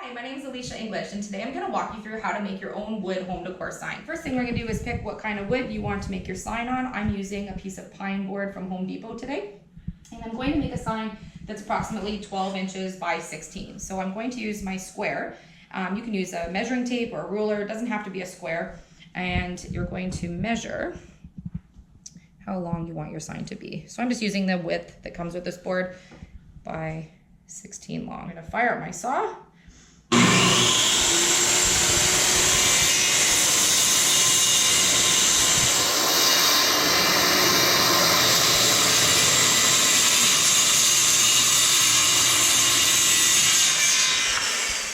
Hi, my name is Elysia English, and today I'm going to walk you through how to make your own wood home decor sign. First thing we're going to do is pick what kind of wood you want to make your sign on. I'm using a piece of pine board from Home Depot today, and I'm going to make a sign that's approximately 12 inches by 16. So I'm going to use my square. You can use a measuring tape or a ruler. It doesn't have to be a square, and you're going to measure how long you want your sign to be. So I'm just using the width that comes with this board by 16 long. I'm going to fire up my saw.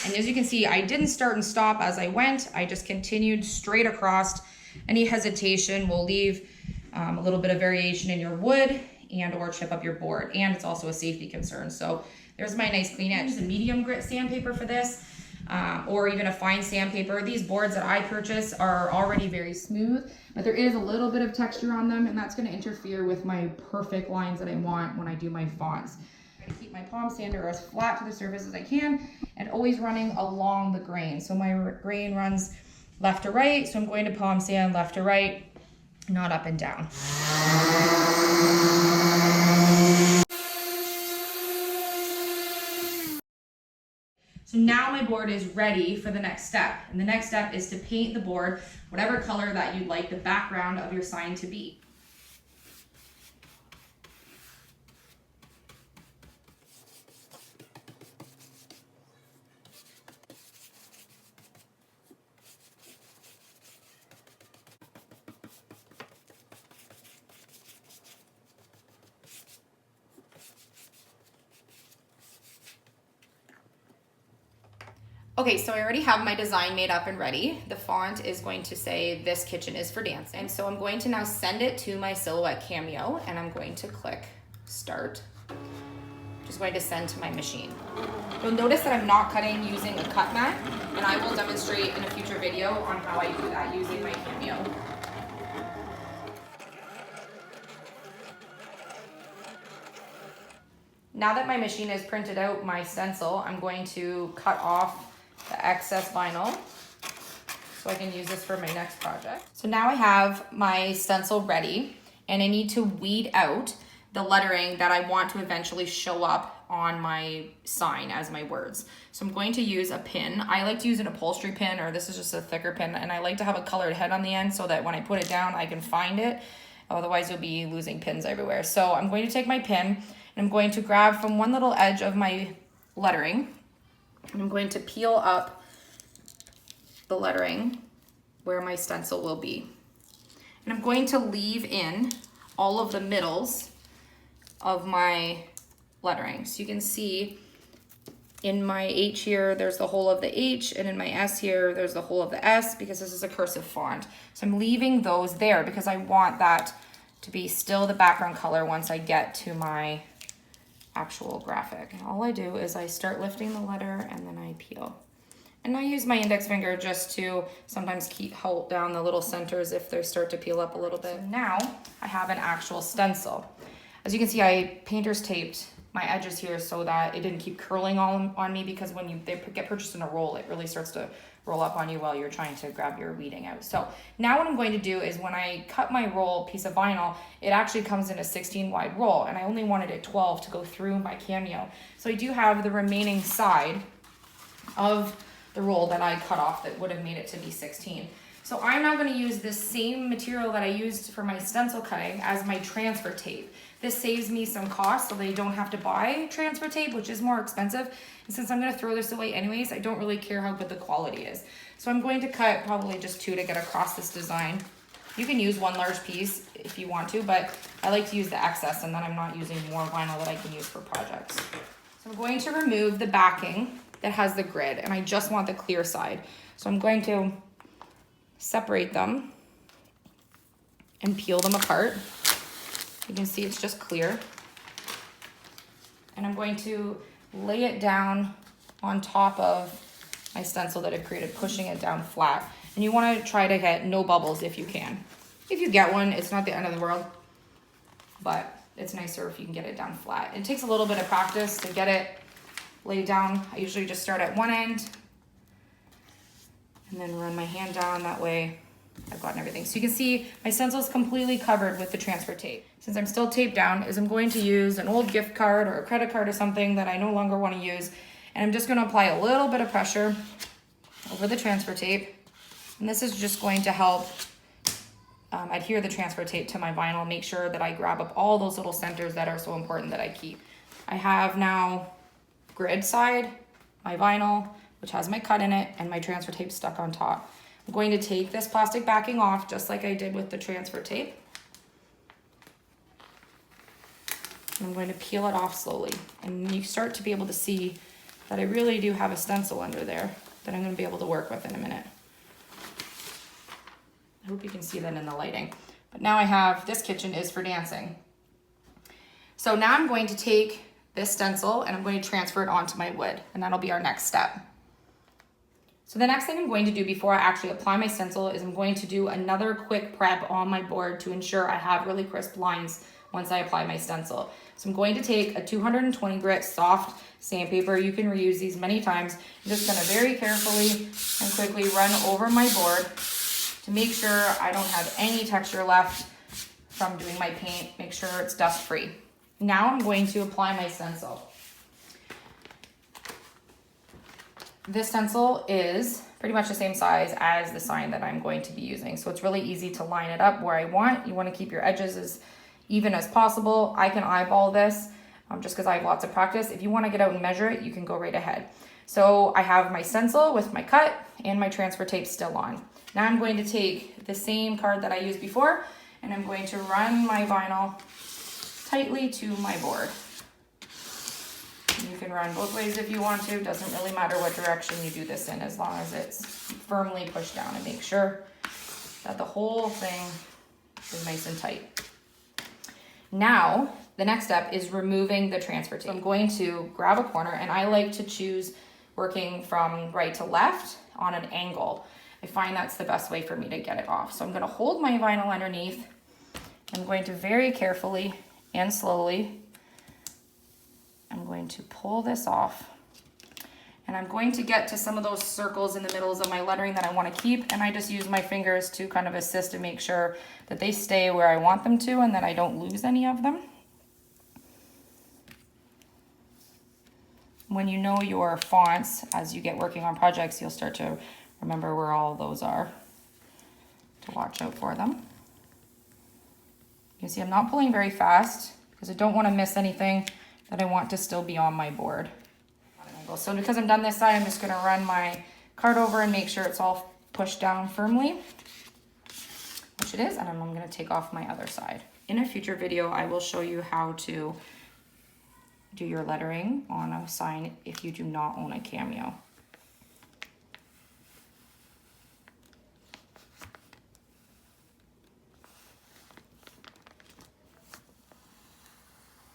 And as you can see, I didn't start and stop as I went. I just continued straight across. Any hesitation will leave a little bit of variation in your wood and or chip up your board. And it's also a safety concern. So there's my nice clean edge. A medium grit sandpaper for this, or even a fine sandpaper. These boards that I purchase are already very smooth, but there is a little bit of texture on them, and that's going to interfere with my perfect lines that I want when I do my fonts. I'm going to keep my palm sander as flat to the surface as I can, and always running along the grain. So my grain runs left to right, so I'm going to palm sand left to right, not up and down. So now my board is ready for the next step. And the next step is to paint the board whatever color that you'd like the background of your sign to be. Okay, so I already have my design made up and ready. The font is going to say, "This kitchen is for dancing." And so I'm going to now send it to my Silhouette Cameo, and I'm going to click start. Just going to send to my machine. You'll notice that I'm not cutting using a cut mat, and I will demonstrate in a future video on how I do that using my Cameo. Now that my machine has printed out my stencil, I'm going to cut off the excess vinyl so I can use this for my next project. So now I have my stencil ready, and I need to weed out the lettering that I want to eventually show up on my sign as my words. So I'm going to use a pin. I like to use an upholstery pin, or this is just a thicker pin, and I like to have a colored head on the end so that when I put it down I can find it. Otherwise you'll be losing pins everywhere. So I'm going to take my pin and I'm going to grab from one little edge of my lettering, and I'm going to peel up the lettering where my stencil will be. And I'm going to leave in all of the middles of my lettering. So you can see in my H here, there's the hole of the H, and in my S here, there's the hole of the S, because this is a cursive font. So I'm leaving those there because I want that to be still the background color once I get to my actual graphic. And all I do is I start lifting the letter and then I peel. And I use my index finger just to sometimes hold down the little centers if they start to peel up a little bit. So now I have an actual stencil. As you can see, I painter's taped my edges here so that it didn't keep curling all on me, because when they get purchased in a roll, it really starts to roll up on you while you're trying to grab your weeding out. So now what I'm going to do is when I cut my roll piece of vinyl, it actually comes in a 16 wide roll, and I only wanted it 12 to go through my Cameo. So I do have the remaining side of the roll that I cut off that would have made it to be 16. So I'm now going to use this same material that I used for my stencil cutting as my transfer tape. This saves me some cost so they don't have to buy transfer tape, which is more expensive. And since I'm going to throw this away anyways, I don't really care how good the quality is. So I'm going to cut probably just 2 to get across this design. You can use 1 large piece if you want to, but I like to use the excess, and then I'm not using more vinyl that I can use for projects. So I'm going to remove the backing that has the grid, and I just want the clear side. So I'm going to separate them and peel them apart. You can see it's just clear. And I'm going to lay it down on top of my stencil that I created, pushing it down flat. And you want to try to get no bubbles if you can. If you get one, it's not the end of the world, but it's nicer if you can get it down flat. It takes a little bit of practice to get it laid down. I usually just start at one end, and then run my hand down that way. I've gotten everything. So you can see my stencil is completely covered with the transfer tape. Since I'm still taped down, I'm going to use an old gift card or a credit card or something that I no longer want to use. And I'm just going to apply a little bit of pressure over the transfer tape. And this is just going to help adhere the transfer tape to my vinyl, make sure that I grab up all those little centers that are so important that I keep. I have now grid side, my vinyl, which has my cut in it, and my transfer tape stuck on top. I'm going to take this plastic backing off just like I did with the transfer tape. And I'm going to peel it off slowly. And you start to be able to see that I really do have a stencil under there that I'm going to be able to work with in a minute. I hope you can see that in the lighting. But now I have, this kitchen is for dancing. So now I'm going to take this stencil and I'm going to transfer it onto my wood, and that'll be our next step. So the next thing I'm going to do before I actually apply my stencil is I'm going to do another quick prep on my board to ensure I have really crisp lines once I apply my stencil. So I'm going to take a 220 grit soft sandpaper. You can reuse these many times. I'm just going to very carefully and quickly run over my board to make sure I don't have any texture left from doing my paint. Make sure it's dust free. Now I'm going to apply my stencil. This stencil is pretty much the same size as the sign that I'm going to be using. So it's really easy to line it up where I want. You want to keep your edges as even as possible. I can eyeball this just because I have lots of practice. If you want to get out and measure it, you can go right ahead. So I have my stencil with my cut and my transfer tape still on. Now I'm going to take the same card that I used before and I'm going to run my vinyl tightly to my board. You can run both ways if you want to. Doesn't really matter what direction you do this in as long as it's firmly pushed down, and make sure that the whole thing is nice and tight. Now, the next step is removing the transfer tape. So I'm going to grab a corner, and I like to choose working from right to left on an angle. I find that's the best way for me to get it off. So I'm going to hold my vinyl underneath. I'm going to very carefully and slowly, I'm going to pull this off. And I'm going to get to some of those circles in the middles of my lettering that I want to keep, and I just use my fingers to kind of assist and make sure that they stay where I want them to and that I don't lose any of them. When you know your fonts, as you get working on projects, you'll start to remember where all those are to watch out for them. You can see I'm not pulling very fast because I don't want to miss anything that I want to still be on my board. So because I'm done this side, I'm just going to run my card over and make sure it's all pushed down firmly, which it is, and I'm going to take off my other side. In a future video, I will show you how to do your lettering on a sign if you do not own a Cameo.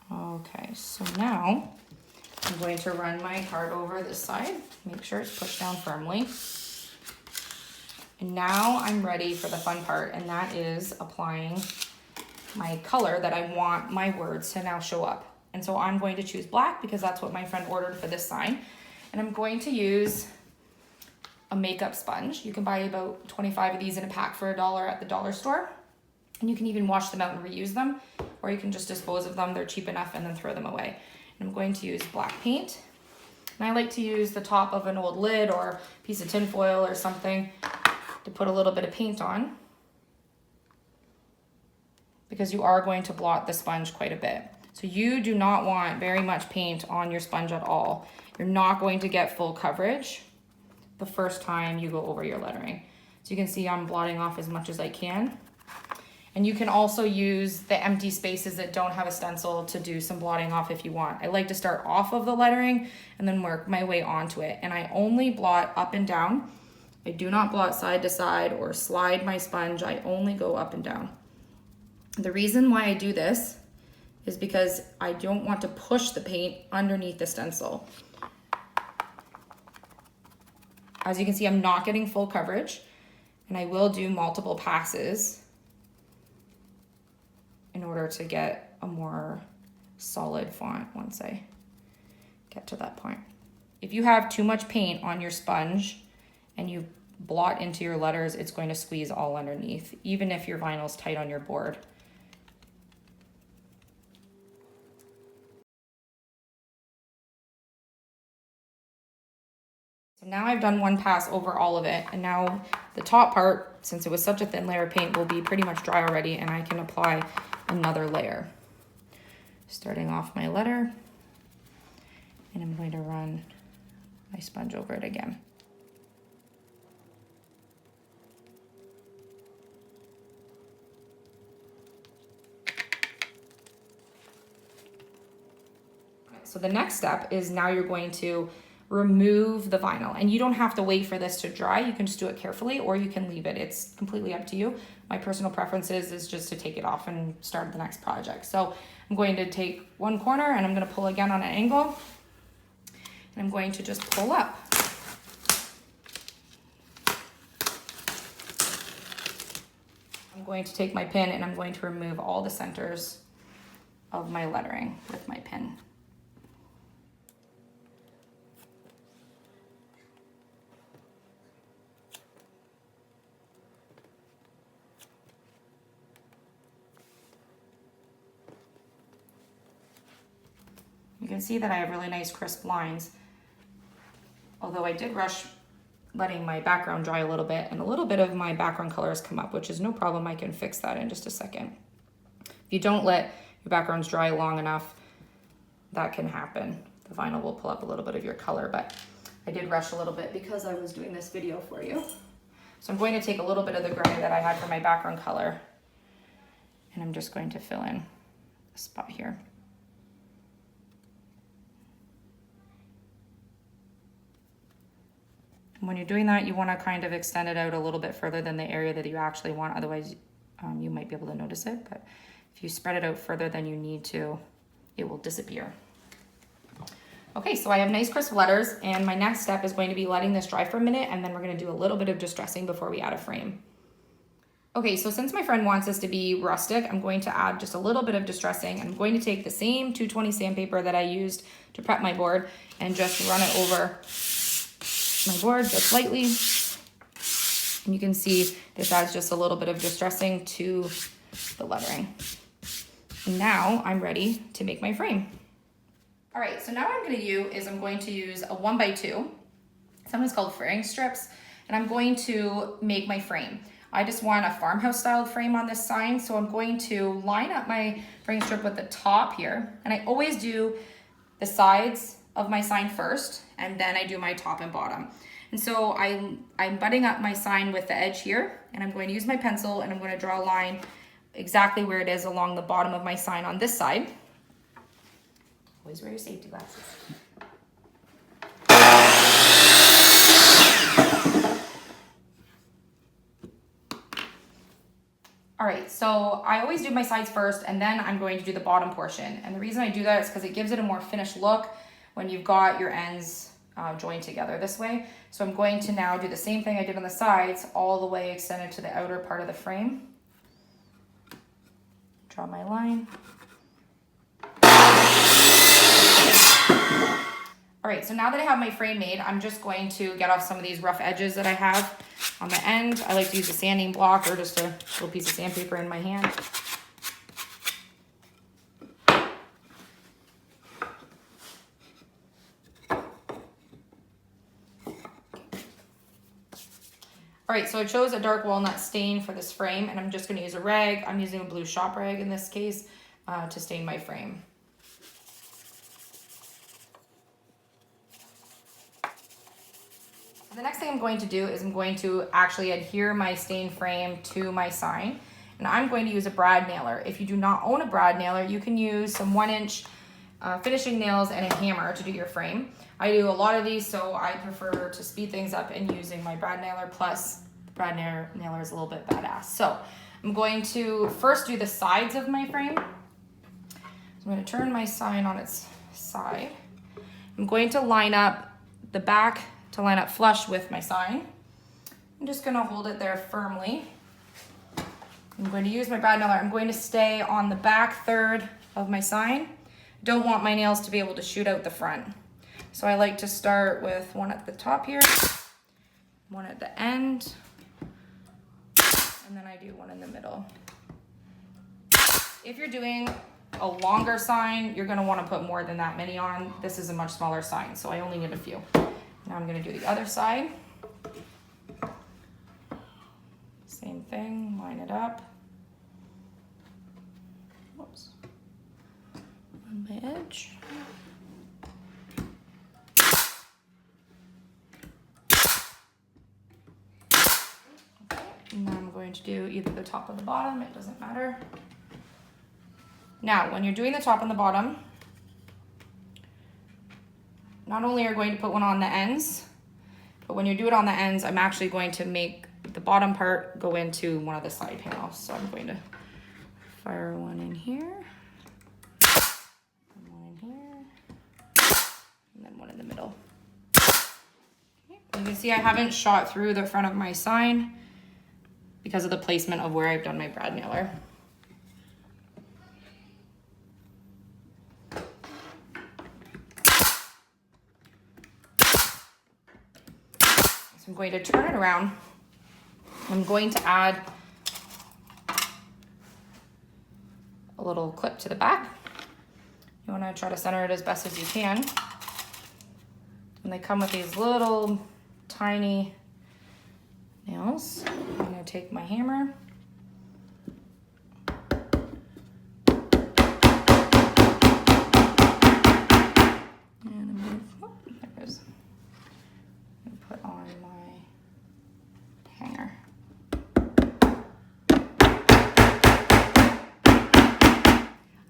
Okay, so now I'm going to run my card over this side, make sure it's pushed down firmly. And now I'm ready for the fun part, and that is applying my color that I want my words to now show up. And so I'm going to choose black because that's what my friend ordered for this sign. And I'm going to use a makeup sponge. You can buy about 25 of these in a pack for $1 at the dollar store. And you can even wash them out and reuse them, or you can just dispose of them. They're cheap enough, and then throw them away. And I'm going to use black paint. And I like to use the top of an old lid or a piece of tin foil or something to put a little bit of paint on, because you are going to blot the sponge quite a bit. So you do not want very much paint on your sponge at all. You're not going to get full coverage the first time you go over your lettering. So you can see I'm blotting off as much as I can. And you can also use the empty spaces that don't have a stencil to do some blotting off if you want. I like to start off of the lettering and then work my way onto it. And I only blot up and down. I do not blot side to side or slide my sponge. I only go up and down. The reason why I do this is because I don't want to push the paint underneath the stencil. As you can see, I'm not getting full coverage, and I will do multiple passes in order to get a more solid font once I get to that point. If you have too much paint on your sponge and you blot into your letters, it's going to squeeze all underneath, even if your vinyl's tight on your board. So now I've done one pass over all of it, and now the top part, since it was such a thin layer of paint, will be pretty much dry already, and I can apply another layer. Starting off my letter, and I'm going to run my sponge over it again. So the next step is now you're going to remove the vinyl, and you don't have to wait for this to dry. You can just do it carefully, or you can leave it. It's completely up to you. My personal preference is just to take it off and start the next project. So I'm going to take one corner and I'm going to pull again on an angle, and I'm going to just pull up. I'm going to take my pin and I'm going to remove all the centers of my lettering with my pin. You can see that I have really nice crisp lines, although I did rush letting my background dry a little bit, and a little bit of my background color has come up, which is no problem. I can fix that in just a second. If you don't let your backgrounds dry long enough, that can happen. The vinyl will pull up a little bit of your color, but I did rush a little bit because I was doing this video for you. So I'm going to take a little bit of the gray that I had for my background color, and I'm just going to fill in a spot here. When you're doing that, you want to kind of extend it out a little bit further than the area that you actually want. Otherwise, you might be able to notice it. But if you spread it out further than you need to, it will disappear. Okay, so I have nice crisp letters, and my next step is going to be letting this dry for a minute, and then we're going to do a little bit of distressing before we add a frame. Okay, so since my friend wants this to be rustic, I'm going to add just a little bit of distressing. I'm going to take the same 220 sandpaper that I used to prep my board and just run it over my board just lightly, and you can see this adds just a little bit of distressing to the lettering. And now I'm ready to make my frame. All right, so now what I'm going to do is I'm going to use a 1x2, something's called fraying strips, and I'm going to make my frame. I just want a farmhouse styled frame on this sign, so I'm going to line up my fraying strip with the top here, and I always do the sides of my sign first, and then I do my top and bottom. And so I'm butting up my sign with the edge here, and I'm going to use my pencil and I'm going to draw a line exactly where it is along the bottom of my sign on this side. Always wear your safety glasses. All right, so I always do my sides first, and then I'm going to do the bottom portion. And the reason I do that is because it gives it a more finished look when you've got your ends joined together this way. So I'm going to now do the same thing I did on the sides, all the way extended to the outer part of the frame. Draw my line. All right, so now that I have my frame made, I'm just going to get off some of these rough edges that I have on the end. I like to use a sanding block or just a little piece of sandpaper in my hand. All right, so I chose a dark walnut stain for this frame, and I'm just gonna use a rag. I'm using a blue shop rag in this case to stain my frame. The next thing I'm going to do is I'm going to actually adhere my stain frame to my sign, and I'm going to use a brad nailer. If you do not own a brad nailer, you can use some 1-inch finishing nails and a hammer to do your frame. I do a lot of these, so I prefer to speed things up in using my brad nailer, plus the brad nailer is a little bit badass. So I'm going to first do the sides of my frame. So I'm going to turn my sign on its side. I'm going to line up the back to line up flush with my sign. I'm just going to hold it there firmly. I'm going to use my brad nailer. I'm going to stay on the back third of my sign. Don't want my nails to be able to shoot out the front. So I like to start with one at the top here, one at the end, and then I do one in the middle. If you're doing a longer sign, you're gonna wanna put more than that many on. This is a much smaller sign, so I only need a few. Now I'm gonna do the other side. Same thing, line it up. Whoops. On my edge. Okay, and now I'm going to do either the top or the bottom, it doesn't matter. Now, when you're doing the top and the bottom, not only are you going to put one on the ends, but when you do it on the ends, I'm actually going to make the bottom part go into one of the side panels. So I'm going to fire one in here, and one in here, and then one in the middle. Okay. You can see I haven't shot through the front of my sign because of the placement of where I've done my brad nailer. I'm going to turn it around. I'm going to add a little clip to the back. You want to try to center it as best as you can. And they come with these little tiny nails. I'm going to take my hammer.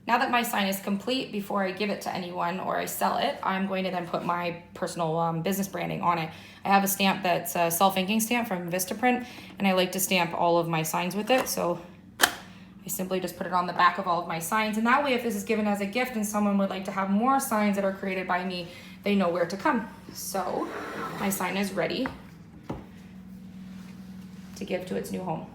Now that my sign is complete, before I give it to anyone or I sell it, I'm going to then put my personal business branding on it. I have a stamp that's a self-inking stamp from Vistaprint, and I like to stamp all of my signs with it. So I simply just put it on the back of all of my signs. And that way, if this is given as a gift and someone would like to have more signs that are created by me, they know where to come. So my sign is ready to give to its new home.